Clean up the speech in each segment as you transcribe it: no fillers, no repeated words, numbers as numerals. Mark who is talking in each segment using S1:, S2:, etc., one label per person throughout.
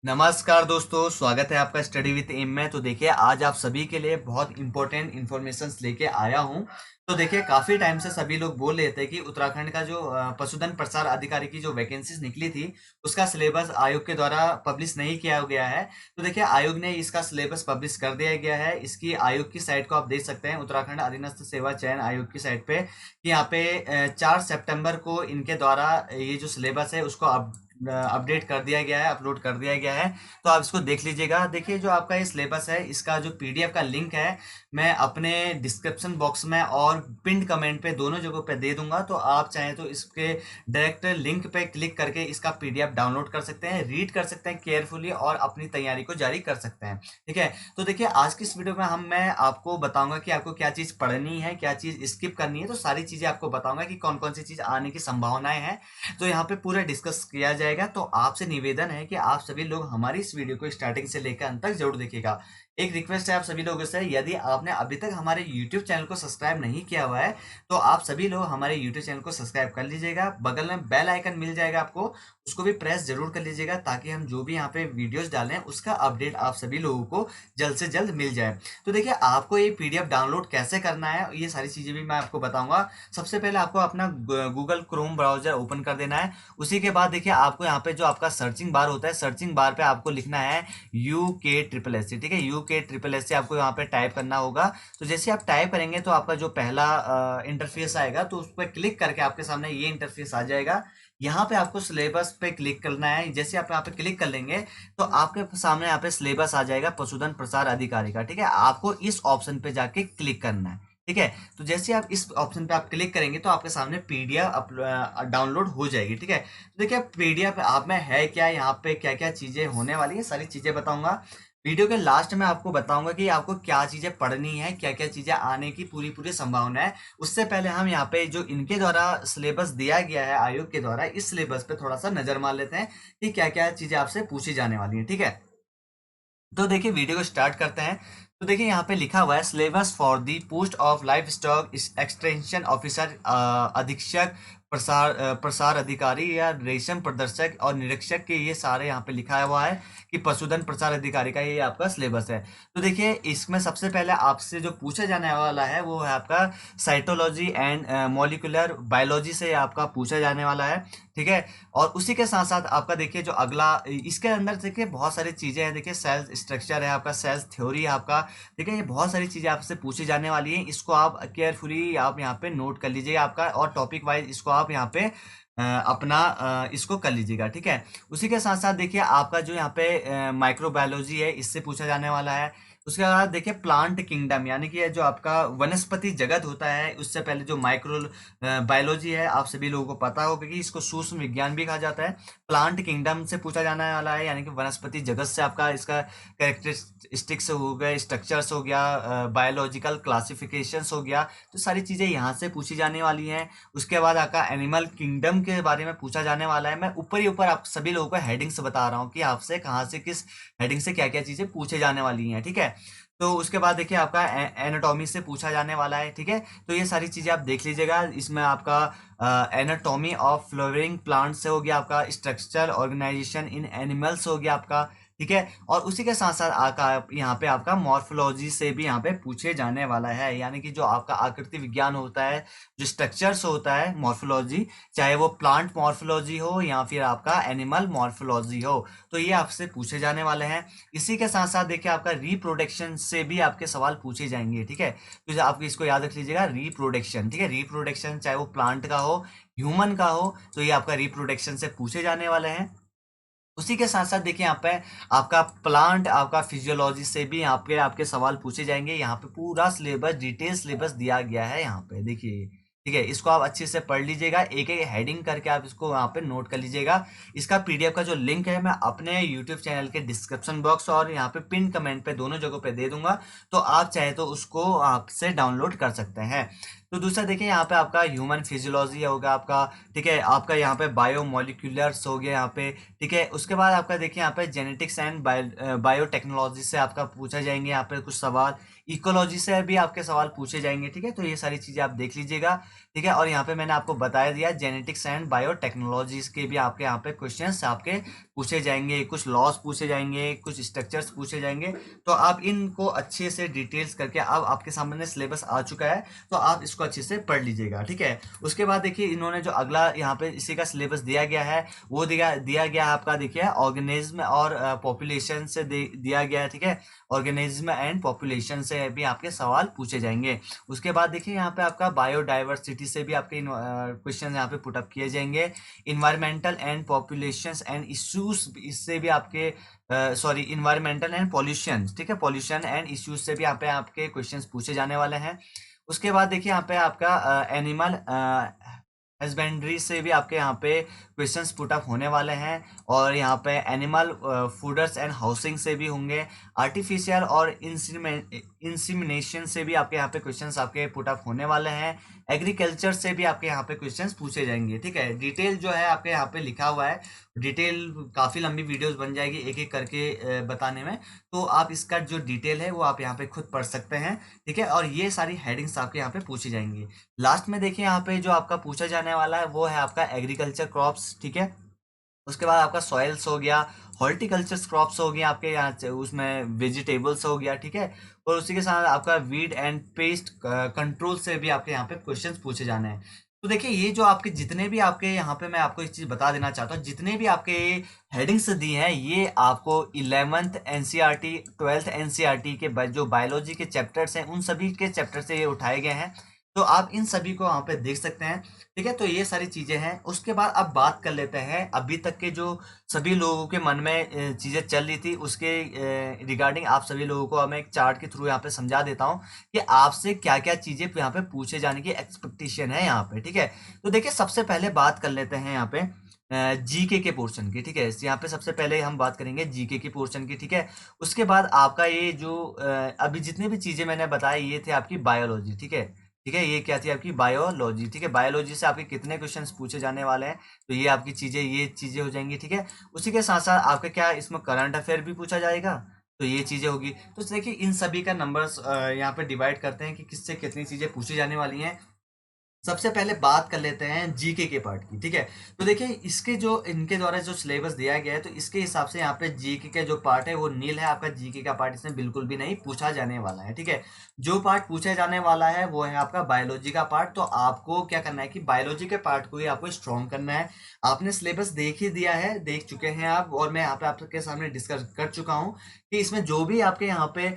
S1: नमस्कार दोस्तों, स्वागत है आपका स्टडी विद एम में। तो देखिए, आज आप सभी के लिए बहुत इंपॉर्टेंट इन्फॉर्मेशंस लेके आया हूं। तो देखिए, काफी टाइम से सभी लोग बोल रहे थे कि उत्तराखंड का जो पशुधन प्रसार अधिकारी की जो वैकेंसीज निकली थी, उसका सिलेबस आयोग के द्वारा पब्लिश नहीं किया गया है। तो देखिए, आयोग ने इसका सिलेबस पब्लिश कर दिया गया है। इसकी आयोग की साइट को आप देख सकते हैं, उत्तराखंड अधीनस्थ सेवा चयन आयोग की साइट पे, कि यहाँ पे 4 सितंबर को इनके द्वारा ये जो सिलेबस है उसको अपडेट कर दिया गया है, अपलोड कर दिया गया है। तो आप इसको देख लीजिएगा। देखिए, जो आपका ये सिलेबस है, इसका जो पीडीएफ का लिंक है, मैं अपने डिस्क्रिप्शन बॉक्स में और पिंड कमेंट पे दोनों जगहों पे दे दूंगा। तो आप चाहें तो इसके डायरेक्ट लिंक पे क्लिक करके इसका पीडीएफ डाउनलोड कर सकते हैं, रीड कर सकते हैं केयरफुली और अपनी तैयारी को जारी कर सकते हैं। ठीक है। तो देखिए, आज की इस वीडियो में मैं आपको बताऊंगा कि आपको क्या चीज पढ़नी है, क्या चीज स्किप करनी है। तो सारी चीजें आपको बताऊंगा कि कौन कौन सी चीज आने की संभावनाएं हैं। तो यहाँ पे पूरा डिस्कस किया जाएगा। तो आपसे निवेदन है कि आप सभी लोग हमारी इस वीडियो को स्टार्टिंग से लेकर अंत तक जरूर देखिएगा। एक रिक्वेस्ट है आप सभी लोगों से, यदि आपने अभी तक हमारे YouTube चैनल को सब्सक्राइब नहीं किया हुआ है, तो आप सभी लोग हमारे YouTube चैनल को सब्सक्राइब कर लीजिएगा। बगल में बेल आइकन मिल जाएगा आपको, उसको भी प्रेस जरूर कर लीजिएगा, ताकि हम जो भी यहाँ पे वीडियोस डालें उसका अपडेट आप सभी लोगों को जल्द से जल्द मिल जाए। तो देखिए, आपको ये पीडीएफ डाउनलोड कैसे करना है, ये सारी चीजें भी मैं आपको बताऊंगा। सबसे पहले आपको अपना गूगल क्रोम ब्राउजर ओपन कर देना है। उसी के बाद देखिए, आपको यहाँ पे जो आपका सर्चिंग बार होता है, सर्चिंग बार पे आपको लिखना है UK SSC। ठीक है, UK SSC आपको यहाँ पे टाइप करना होगा। तो जैसे आप टाइप करेंगे तो आपका जो पहला इंटरफेस आएगा, तो उस पर क्लिक करके आपके सामने ये इंटरफेस आ जाएगा। यहाँ पे आपको सिलेबस पे क्लिक करना है। जैसे आप यहाँ पे क्लिक कर लेंगे तो आपके सामने यहाँ पे सिलेबस आ जाएगा पशुधन प्रसार अधिकारी का। ठीक है, आपको इस ऑप्शन पे जाके क्लिक करना है। ठीक है, तो जैसे आप इस ऑप्शन पे आप क्लिक करेंगे तो आपके सामने पीडीएफ डाउनलोड हो जाएगी। ठीक है, तो देखिए, पीडीएफ आप में है क्या, यहाँ पे क्या क्या चीजें होने वाली है, सारी चीजें बताऊंगा। वीडियो के लास्ट में आपको बताऊंगा कि आपको क्या चीजें पढ़नी है, क्या क्या चीजें आने की पूरी पूरी संभावना है। उससे पहले हम यहाँ पे जो इनके द्वारा सिलेबस दिया गया है आयोग के द्वारा, इस सिलेबस पे थोड़ा सा नजर मार लेते हैं कि क्या क्या चीजें आपसे पूछी जाने वाली है। ठीक है, तो देखिए, वीडियो को स्टार्ट करते हैं। तो देखिए, यहाँ पे लिखा हुआ है syllabus for the post of life stock extension officer, अधीक्षक, प्रसार अधिकारी या रेशम प्रदर्शक और निरीक्षक के, ये सारे यहाँ पे लिखा हुआ है कि पशुधन प्रसार अधिकारी का ये आपका सिलेबस है। तो देखिए, इसमें सबसे पहले आपसे जो पूछा जाने वाला है वो है आपका साइटोलॉजी एंड मॉलिक्यूलर बायोलॉजी से आपका पूछा जाने वाला है। ठीक है, और उसी के साथ साथ आपका देखिए जो अगला, इसके अंदर देखिए बहुत सारी चीजें हैं। देखिए, सेल्स स्ट्रक्चर है आपका, सेल्स थ्योरी है आपका। ठीक है, ये बहुत सारी चीजें आपसे पूछी जाने वाली हैं। इसको आप केयरफुली आप यहाँ पे नोट कर लीजिएगा आपका, और टॉपिक वाइज इसको आप यहाँ पे अपना इसको कर लीजिएगा। ठीक है, उसी के साथ साथ देखिए, आपका जो यहाँ पे माइक्रोबायोलॉजी है, इससे पूछा जाने वाला है। उसके बाद देखिए, प्लांट किंगडम, यानी कि ये जो आपका वनस्पति जगत होता है, उससे पहले जो माइक्रो बायोलॉजी है, आप सभी लोगों को पता होगा कि इसको सूक्ष्म विज्ञान भी कहा जाता है। प्लांट किंगडम से पूछा जाने वाला है, यानी कि वनस्पति जगत से आपका इसका कैरेक्टरिस्टिक्स हो गया, स्ट्रक्चर्स हो गया, बायोलॉजिकल क्लासिफिकेशंस हो गया। तो सारी चीजें यहाँ से पूछी जाने वाली हैं। उसके बाद आपका एनिमल किंगडम के बारे में पूछा जाने वाला है। मैं ऊपर ही ऊपर आप सभी लोगों को हेडिंग्स बता रहा हूँ कि आपसे कहाँ से किस हेडिंग से क्या क्या चीजें पूछे जाने वाली हैं। ठीक है, तो उसके बाद देखिए, आपका एनाटॉमी से पूछा जाने वाला है। ठीक है, तो ये सारी चीजें आप देख लीजिएगा। इसमें आपका एनाटॉमी ऑफ फ्लोवरिंग प्लांट से हो गया, आपका स्ट्रक्चर ऑर्गेनाइजेशन इन एनिमल्स हो गया आपका। ठीक है, और उसी के साथ साथ आपका यहाँ पे आपका मॉर्फोलॉजी से भी यहाँ पे पूछे जाने वाला है, यानी कि जो आपका आकृति विज्ञान होता है, जो स्ट्रक्चर्स होता है, मॉर्फोलॉजी, चाहे वो प्लांट मॉर्फोलॉजी हो या फिर आपका एनिमल मॉर्फोलॉजी हो, तो ये आपसे पूछे जाने वाले हैं। इसी के साथ साथ देखिए, आपका रिप्रोडक्शन से भी आपके सवाल पूछे जाएंगे। ठीक है, तो आप इसको याद रख लीजिएगा, रिप्रोडक्शन। ठीक है, रिप्रोडक्शन चाहे वो प्लांट का हो, ह्यूमन का हो, तो ये आपका रिप्रोडक्शन से पूछे जाने वाले हैं। उसी के साथ साथ देखिए, यहाँ पे आपका प्लांट, आपका फिजियोलॉजी से भी यहाँ पे आपके सवाल पूछे जाएंगे। यहाँ पे पूरा सिलेबस, डिटेल सिलेबस दिया गया है यहाँ पे, देखिए। ठीक है, इसको आप अच्छे से पढ़ लीजिएगा, एक एक हेडिंग करके आप इसको यहाँ पे नोट कर लीजिएगा। इसका पीडीएफ का जो लिंक है, मैं अपने यूट्यूब चैनल के डिस्क्रिप्शन बॉक्स और यहाँ पे पिन कमेंट पे दोनों जगहों पे दे दूंगा। तो आप चाहे तो उसको आपसे डाउनलोड कर सकते हैं। तो दूसरा देखिए यहाँ पे आपका ह्यूमन फिजियोलॉजी होगा आपका, ठीक है, आपका यहाँ पे बायोमोलिकुलर्स हो गया यहाँ पे, ठीक है। उसके बाद आपका देखिए यहाँ पे जेनेटिक्स एंड बायोटेक्नोलॉजी से आपका पूछा जाएंगे यहाँ पे कुछ सवाल, इकोलॉजी से भी आपके सवाल पूछे जाएंगे, ठीक है। तो ये सारी चीजें आप देख लीजिएगा, ठीक है। और यहाँ पे मैंने आपको बताया दिया जेनेटिक्स एंड बायोटेक्नोलॉजीज के भी आपके यहाँ पे क्वेश्चंस आपके पूछे जाएंगे, कुछ लॉस पूछे जाएंगे, कुछ स्ट्रक्चर्स पूछे जाएंगे। तो आप इनको अच्छे से डिटेल्स करके, अब आपके सामने सिलेबस आ चुका है तो आप इसको अच्छे से पढ़ लीजिएगा, ठीक है। उसके बाद देखिए इन्होंने जो अगला यहाँ पे इसी का सिलेबस दिया गया है वो दिया गया है आपका, देखिए ऑर्गेनिज्म और पॉपुलेशन से दिया गया है, ठीक है। ऑर्गेनिज्म एंड पॉपुलेशन से भी आपके सवाल पूछे जाएंगे। उसके बाद देखिए यहाँ पे आपका बायोडाइवर्सिटी से भी आपके क्वेश्चन यहाँ पे पुटअप किए जाएंगे। Environmental and population and issues, इससे भी आपके सॉरी इन्वायरमेंटल एंड पॉल्यूशन, ठीक है, पॉल्यूशन एंड इश्यूज से भी यहाँ पे आपके क्वेश्चंस पूछे जाने वाले हैं। उसके बाद देखिए यहाँ पे आपका एनिमल हस्बेंड्री से भी आपके यहाँ पे क्वेश्चंस पुट अप होने वाले हैं, और यहाँ पे एनिमल फूडर्स एंड हाउसिंग से भी होंगे। आर्टिफिशियल और इंसिमिनेशन से भी आपके यहाँ पे क्वेश्चंस आपके पुट अप होने वाले हैं। एग्रीकल्चर से भी आपके यहाँ पे क्वेश्चंस पूछे जाएंगे, ठीक है। डिटेल जो है आपके यहाँ पे लिखा हुआ है, डिटेल काफ़ी लंबी वीडियोस बन जाएगी एक एक करके बताने में, तो आप इसका जो डिटेल है वो आप यहाँ पे खुद पढ़ सकते हैं, ठीक है। और ये सारी हेडिंग्स आपके यहाँ पे पूछी जाएंगी। लास्ट में देखिए यहाँ पे जो आपका पूछा जाने वाला है वो है आपका एग्रीकल्चर क्रॉप्स, ठीक है। उसके बाद आपका सॉइल्स हो गया, हॉर्टिकल्चर क्रॉप्स हो गया आपके यहाँ उसमें वेजिटेबल्स हो गया, ठीक है। और उसी के साथ आपका वीड एंड पेस्ट कंट्रोल से भी आपके यहाँ पे क्वेश्चंस पूछे जाने हैं। तो देखिए ये जो आपके जितने भी आपके यहाँ पे मैं आपको एक चीज बता देना चाहता हूँ, जितने भी आपके हेडिंग्स दी हैं ये आपको 11th एनसीईआरटी 12th एनसीईआरटी के जो बायोलॉजी के चैप्टर्स हैं उन सभी के चैप्टर से ये उठाए गए हैं। तो आप इन सभी को वहाँ पे देख सकते हैं, ठीक है। तो ये सारी चीजें हैं। उसके बाद अब बात कर लेते हैं अभी तक के जो सभी लोगों के मन में चीजें चल रही थी उसके रिगार्डिंग आप सभी लोगों को मैं एक चार्ट के थ्रू यहाँ पे समझा देता हूँ कि आपसे क्या क्या चीजें यहाँ पे पूछे जाने की एक्सपेक्टेशन है यहाँ पे, ठीक है। तो देखिए सबसे पहले बात कर लेते हैं यहाँ पे जीके के पोर्शन की, ठीक है। यहाँ पे सबसे पहले हम बात करेंगे जीके की पोर्शन की, ठीक है। उसके बाद आपका ये जो अभी जितनी भी चीजें मैंने बताई ये थे आपकी बायोलॉजी, ठीक है, ठीक है। ये क्या थी आपकी बायोलॉजी, ठीक है। बायोलॉजी से आपके कितने क्वेश्चंस पूछे जाने वाले हैं, तो ये आपकी चीजें ये चीजें हो जाएंगी, ठीक है। उसी के साथ साथ आपका क्या इसमें करंट अफेयर भी पूछा जाएगा, तो ये चीजें होगी। तो देखिए इन सभी का नंबर्स यहाँ पे डिवाइड करते हैं कि किससे कितनी चीजें पूछी जाने वाली हैं। सबसे पहले बात कर लेते हैं जीके के पार्ट की, ठीक है। तो देखिए इसके जो इनके द्वारा जो सिलेबस दिया गया है तो इसके हिसाब से यहाँ पे जीके का जो पार्ट है वो नील है, आपका जीके का पार्ट इसमें बिल्कुल भी नहीं पूछा जाने वाला है, ठीक है। जो पार्ट पूछा जाने वाला है वो है आपका बायोलॉजी का पार्ट। तो आपको क्या करना है कि बायोलॉजी के पार्ट को ही आपको स्ट्रॉन्ग करना है। आपने सिलेबस देख ही दिया है, देख चुके हैं आप, और मैं यहाँ पे आपके सामने डिस्कस कर चुका हूँ कि इसमें जो भी आपके यहाँ पे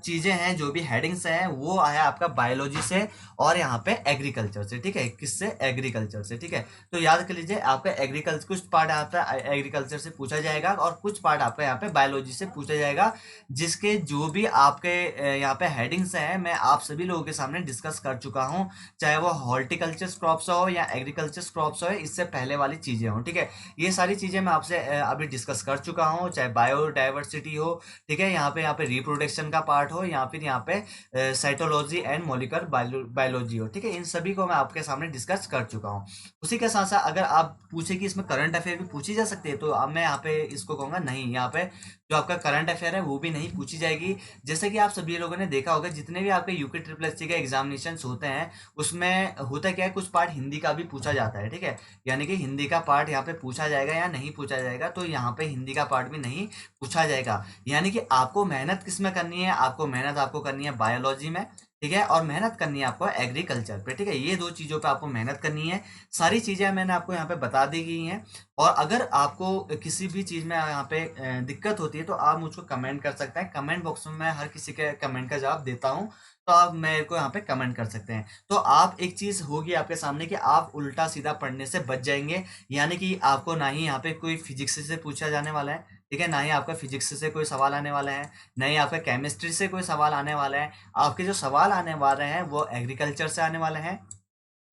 S1: चीजें हैं, जो भी हेडिंग्स हैं वो है आपका बायोलॉजी से और यहाँ पे एग्रीकल्चर से, ठीक है। किससे? एग्रीकल्चर से, ठीक है। तो याद कर लीजिए आपका एग्रीकल्चर कुछ पार्ट आपका एग्रीकल्चर से पूछा जाएगा और कुछ पार्ट आपका यहाँ पे बायोलॉजी से पूछा जाएगा, जिसके जो भी आपके यहाँ पे हेडिंग्स हैं मैं आप सभी लोगों के सामने डिस्कस कर चुका हूँ, चाहे वो हॉर्टिकल्चर क्रॉप्स हो या एग्रीकल्चर क्रॉप्स हो, इससे पहले वाली चीजें हो, ठीक है। ये सारी चीजें मैं आपसे अभी डिस्कस कर चुका हूँ, चाहे बायोडाइवर्सिटी हो, ठीक है, यहाँ पे रिप्रोडक्शन का पार्ट हो या फिर यहाँ पे साइटोलॉजी एंड मॉलिक्यूलर बायोलॉजी हो, ठीक है। इन सभी को मैं आपके सामने डिस्कस कर चुका हूँ। उसी के साथ साथ अगर आप पूछे कि इसमें करंट अफेयर भी पूछी जा सकती है तो अब मैं यहाँ पे इसको कहूंगा नहीं, यहाँ पे जो आपका करंट अफेयर है वो भी नहीं पूछी जाएगी। जैसे कि आप सभी लोगों ने देखा होगा जितने भी आपके यूके ट्रिपल एससी के एग्जामिनेशन होते हैं उसमें होता क्या है, कुछ पार्ट हिंदी का भी पूछा जाता है, ठीक है। यानी कि हिंदी का पार्ट यहाँ पे पूछा जाएगा या नहीं पूछा जाएगा, तो यहाँ पे हिंदी का पार्ट भी नहीं पूछा जाएगा। यानी कि आपको मेहनत किस में करनी है, आपको मेहनत आपको करनी है बायोलॉजी में, ठीक है, और मेहनत करनी है आपको एग्रीकल्चर पे, ठीक है। ये दो चीजों पे आपको मेहनत करनी है। सारी चीजें मैंने आपको यहाँ पे बता दी गई हैं। और अगर आपको किसी भी चीज में यहाँ पे दिक्कत होती है तो आप मुझको कमेंट कर सकते हैं। कमेंट बॉक्स में मैं हर किसी के कमेंट का जवाब देता हूँ, तो आप मेरे को यहाँ पे कमेंट कर सकते हैं। तो आप एक चीज होगी आपके सामने कि आप उल्टा सीधा पढ़ने से बच जाएंगे। यानी कि आपको ना ही यहाँ पे कोई फिजिक्स से पूछा जाने वाला है, ठीक है, ना ही आपका फिजिक्स से कोई सवाल आने वाला है, ना ही आपका केमिस्ट्री से कोई सवाल आने वाला है। आपके जो सवाल आने वाले हैं वो एग्रीकल्चर से आने वाले हैं,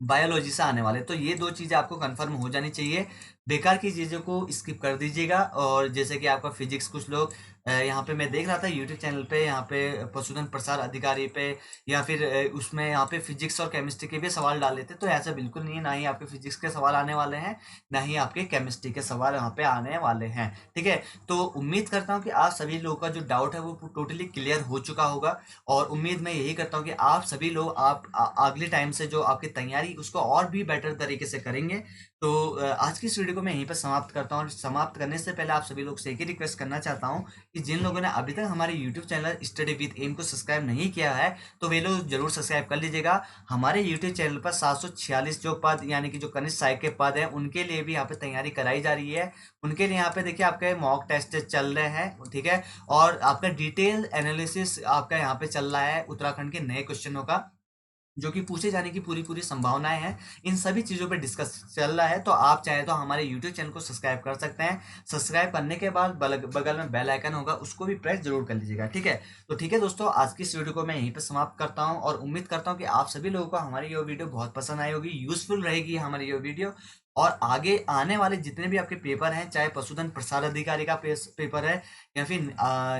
S1: बायोलॉजी से आने वाले। तो ये दो चीजें आपको कंफर्म हो जानी चाहिए। बेकार की चीजों को स्किप कर दीजिएगा। और जैसे कि आपका फिजिक्स कुछ लोग यहाँ पे मैं देख रहा था यूट्यूब चैनल पे, यहाँ पे पशुधन प्रसार अधिकारी पे, या फिर उसमें यहाँ पे फिजिक्स और केमिस्ट्री के भी सवाल डाले थे। तो ऐसा बिल्कुल नहीं है, ना ही आपके फिजिक्स के सवाल आने वाले हैं, ना ही आपके केमिस्ट्री के सवाल यहाँ पे आने वाले हैं। ठीक है, तो उम्मीद करता हूँ कि आप सभी लोगों का जो डाउट है वो टोटली क्लियर हो चुका होगा। और उम्मीद मैं यही करता हूँ कि आप सभी लोग अगले टाइम से जो आपकी तैयारी उसको और भी बेटर तरीके से करेंगे। तो आज की इस वीडियो को मैं यहीं पर समाप्त करता हूँ, और समाप्त करने से पहले आप सभी लोग से एक ही रिक्वेस्ट करना चाहता हूँ कि जिन लोगों ने अभी तक हमारे YouTube channel study with M को सब्सक्राइब नहीं किया है, तो वे लोग जरूर सब्सक्राइब कर लीजिएगा। हमारे यूट्यूब चैनल पर 746 जो पद, यानी कि जो कनिष्ठ सहायक के पद हैं, उनके लिए भी यहाँ पे तैयारी कराई जा रही है। उनके लिए यहाँ पे देखिए आपके मॉक टेस्ट चल रहे हैं, ठीक है, और आपका डिटेल एनालिसिस आपका यहाँ पे चल रहा है उत्तराखंड के नए क्वेश्चनों का, जो कि पूछे जाने की पूरी पूरी संभावनाएं हैं। इन सभी चीज़ों पे डिस्कस चल रहा है। तो आप चाहे तो हमारे यूट्यूब चैनल को सब्सक्राइब कर सकते हैं। सब्सक्राइब करने के बाद बगल में बेल आइकन होगा, उसको भी प्रेस जरूर कर लीजिएगा। ठीक है, तो ठीक है दोस्तों, आज की इस वीडियो को मैं यहीं पे समाप्त करता हूं, और उम्मीद करता हूं कि आप सभी लोगों को हमारी ये वीडियो बहुत पसंद आई होगी, यूजफुल रहेगी हमारी ये वीडियो। और आगे आने वाले जितने भी आपके पेपर हैं, चाहे पशुधन प्रसार अधिकारी का पेपर है, या फिर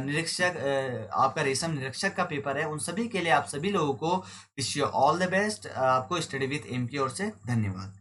S1: निरीक्षक, आपका रेशम निरीक्षक का पेपर है, उन सभी के लिए आप सभी लोगों को wish you all the best. आपको स्टडी विथ एम की ओर से धन्यवाद।